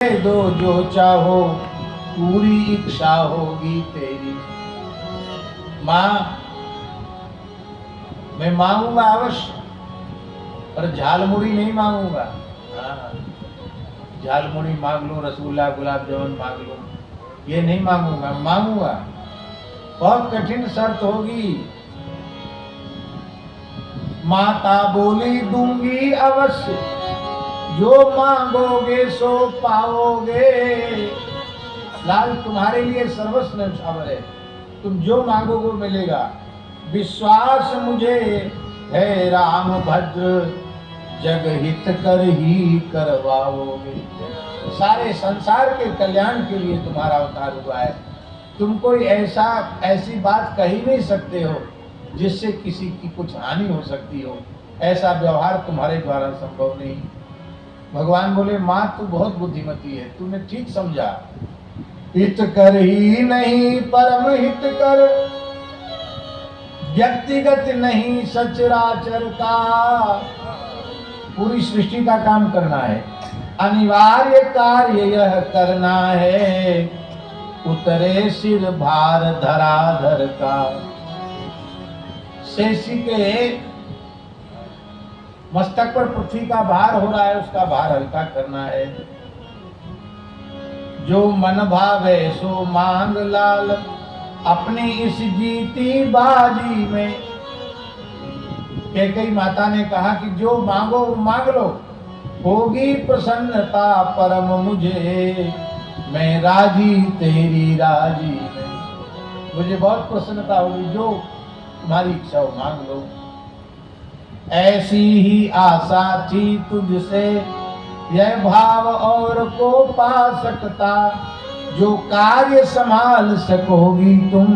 दो जो चाहो, पूरी इच्छा होगी तेरी। माँ, मैं मांगूंगा अवश्य, पर झालमुड़ी नहीं मांगूंगा। हाँ, झालमुड़ी मांग लूं, रसगुल्ला गुलाब जामुन मांग लूं, ये नहीं मांगूंगा। मांगूंगा, बहुत कठिन शर्त होगी। माता बोली दूंगी अवश्य, जो मांगोगे सो पाओगे। लाल तुम्हारे लिए सर्वस्व न्यौछावर है, तुम जो मांगोगे मिलेगा। विश्वास मुझे है राम भद्र, जग हित कर ही करवाओगे। सारे संसार के कल्याण के लिए तुम्हारा अवतार हुआ है। तुम कोई ऐसी बात कह ही नहीं सकते हो जिससे किसी की कुछ हानि हो सकती हो। ऐसा व्यवहार तुम्हारे द्वारा संभव नहीं। भगवान बोले, माँ तू बहुत बुद्धिमती है, तूने ठीक समझा। हित कर ही नहीं परम हित कर, व्यक्तिगत नहीं सचराचर का। पूरी सृष्टि का काम करना है, अनिवार्य कार्य यह करना है, उतरे सिर भार धराधर का। शेषी के मस्तक पर पृथ्वी का भार हो रहा है, उसका भार हल्का करना है। जो मन भावे सो मांग लाल, अपनी इस जीती बाजी में। कैकेयी माता ने कहा कि जो मांगो मांग लो, होगी प्रसन्नता परम मुझे, मैं राजी तेरी राजी में। मुझे बहुत प्रसन्नता होगी, जो तुम्हारी इच्छा हो मांग लो। ऐसी ही आशा थी तुझसे, यह भाव और को पा सकता। जो कार्य संभाल सकोगी तुम,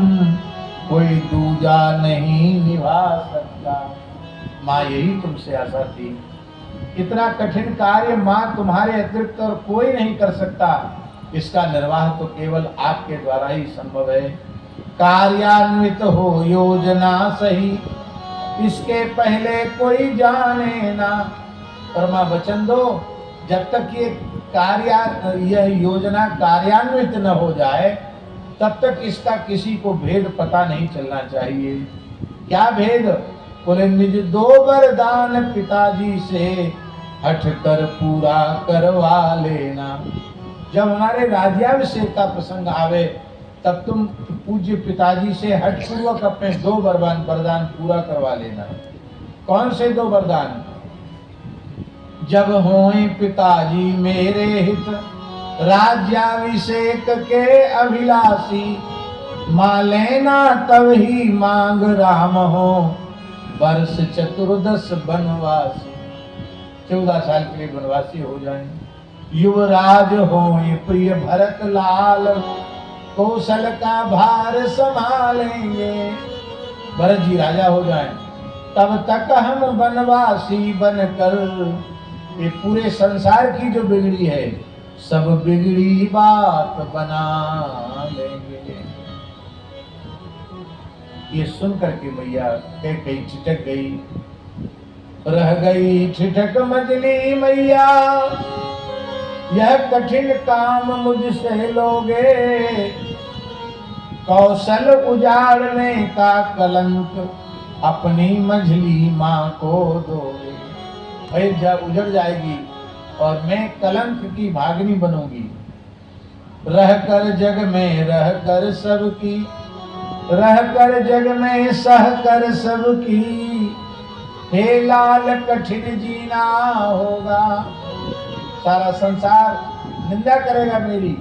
कोई दूजा नहीं निभा सकता। माँ, यही तुमसे आशा थी। इतना कठिन कार्य माँ तुम्हारे अतिरिक्त और कोई नहीं कर सकता। इसका निर्वाह तो केवल आपके द्वारा ही संभव है। कार्यान्वित हो योजना सही, इसके पहले कोई जाने ना। परमा वचन दो, जब तक यह योजना कार्यान्वित न हो जाए, तब तक इसका किसी को भेद पता नहीं चलना चाहिए। क्या भेद? बोले, निज दो वरदान पिताजी से, हट कर पूरा करवा लेना। जब हमारे राज्याभिषेक का प्रसंग आवे, तब तुम पूज्य पिताजी से हठ पूर्वक अपने दो वरदान पूरा करवा लेना। कौन से दो वरदान? जब होए पिताजी मेरे हित, राज्याभिषेक के अभिलाषी, मां लेना तब ही मांग राम हो, वर्ष चतुर्दश बनवासी। 14 साल के लिए बनवासी हो जाएं। युवराज होए प्रिय भरत लाल, कौशल का भार संभालेंगे। भरत जी राजा हो जाएं, तब तक हम बनवासी बनकर ये पूरे संसार की जो बिगड़ी है, सब बिगड़ी बात बना लेंगे। ये सुन करके मैया कैकेयी ठिठक गई, रह गई ठिठक मजली मैया। यह कठिन काम मुझसे लोगे, कौशल उजाड़ने का कलंक अपनी मझली माँ को दोगे। भाई जब उजड़ जाएगी और मैं कलंक की भागनी बनूंगी। रह कर जग में रह कर सबकी, रह कर जग में सह कर सबकी, हे लाल कठिन जीना होगा। सारा संसार निंदा करेगा मेरी।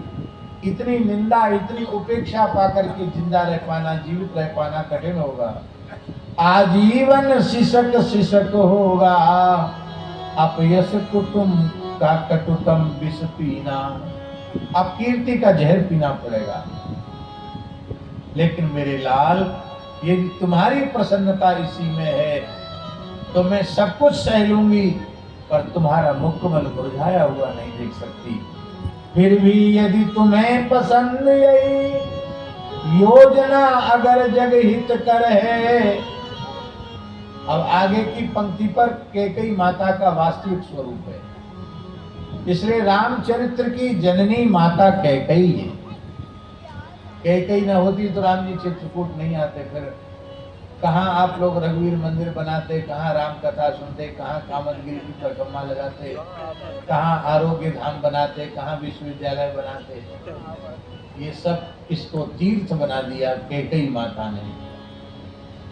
इतनी निंदा, इतनी उपेक्षा पाकर के जिंदा रह पाना, जीवित रह पाना कठिन होगा। आजीवन शिशक शिशक होगा, अपयश कुटुम का कटुतम विष पीना। अब कीर्ति का जहर पीना पड़ेगा। लेकिन मेरे लाल, ये तुम्हारी प्रसन्नता इसी में है, तो मैं सब कुछ सह लूंगी, पर तुम्हारा मुखमल मुरझाया हुआ नहीं देख सकती। फिर भी यदि तुम्हें पसंद यही योजना अगर जग हित कर है। अब आगे की पंक्ति पर कैकेयी माता का वास्तविक स्वरूप है। इसलिए रामचरित्र की जननी माता कैकई है। कैकई न होती तो राम जी चित्रकूट नहीं आते। फिर कहाँ आप लोग रघुवीर मंदिर बनाते, कहाँ राम कथा सुनते, कहाँ कामदगिरी की परिक्रमा लगाते, कहाँ आरोग्य धाम बनाते, कहाँ विश्वविद्यालय बनाते। ये सब इसको तीर्थ बना दिया कैकई माता ने।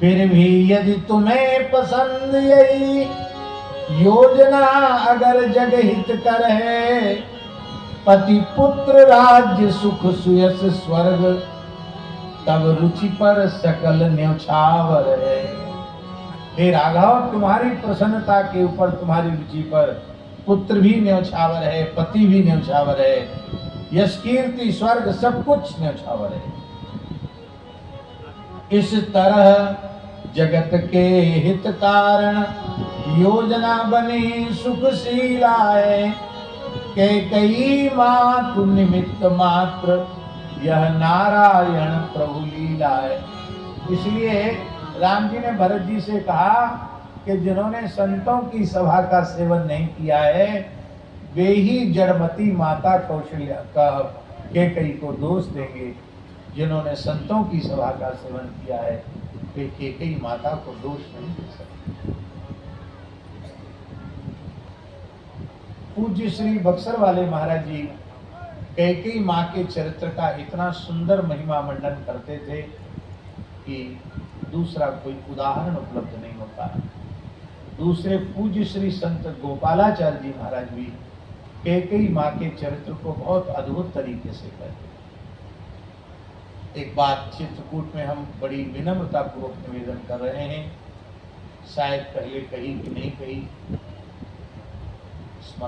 फिर भी यदि तुम्हें पसंद यही योजना अगर जग हित कर है, पति पुत्र राज्य सुख सुयस स्वर्ग तब रुचि पर सकल न्यौछावर है। हे राघव, तुम्हारी प्रसन्नता के ऊपर, तुम्हारी रुचि पर पुत्र भी न्यौछावर है, पति भी न्यौछावर है, यश कीर्ति स्वर्ग सब कुछ न्यौछावर है। इस तरह जगत के हित कारण योजना बनी सुखशीला है। कैकई मातु निमित्त मात्र यह नारायण प्रभु लीला है। इसलिए राम जी ने भरत जी से कहा कि जिन्होंने संतों की सभा का सेवन नहीं किया है वे ही जड़मती माता कौशल्या का कैकई को दोष देंगे। जिन्होंने संतों की सभा का सेवन किया है वे कैकई माता को दोष नहीं दे सकते। पूज्य श्री बक्सर वाले महाराज जी कैकई माँ के चरित्र का इतना सुंदर महिमा मंडन करते थे कि दूसरा कोई उदाहरण उपलब्ध नहीं होता। दूसरे पूज्य श्री संत गोपालाचार्य जी महाराज भी कैकई माँ के चरित्र को बहुत अद्भुत तरीके से कहते। एक बात चित्रकूट में हम बड़ी विनम्रता पूर्वक निवेदन कर रहे हैं, शायद पहले कही कि नहीं कही,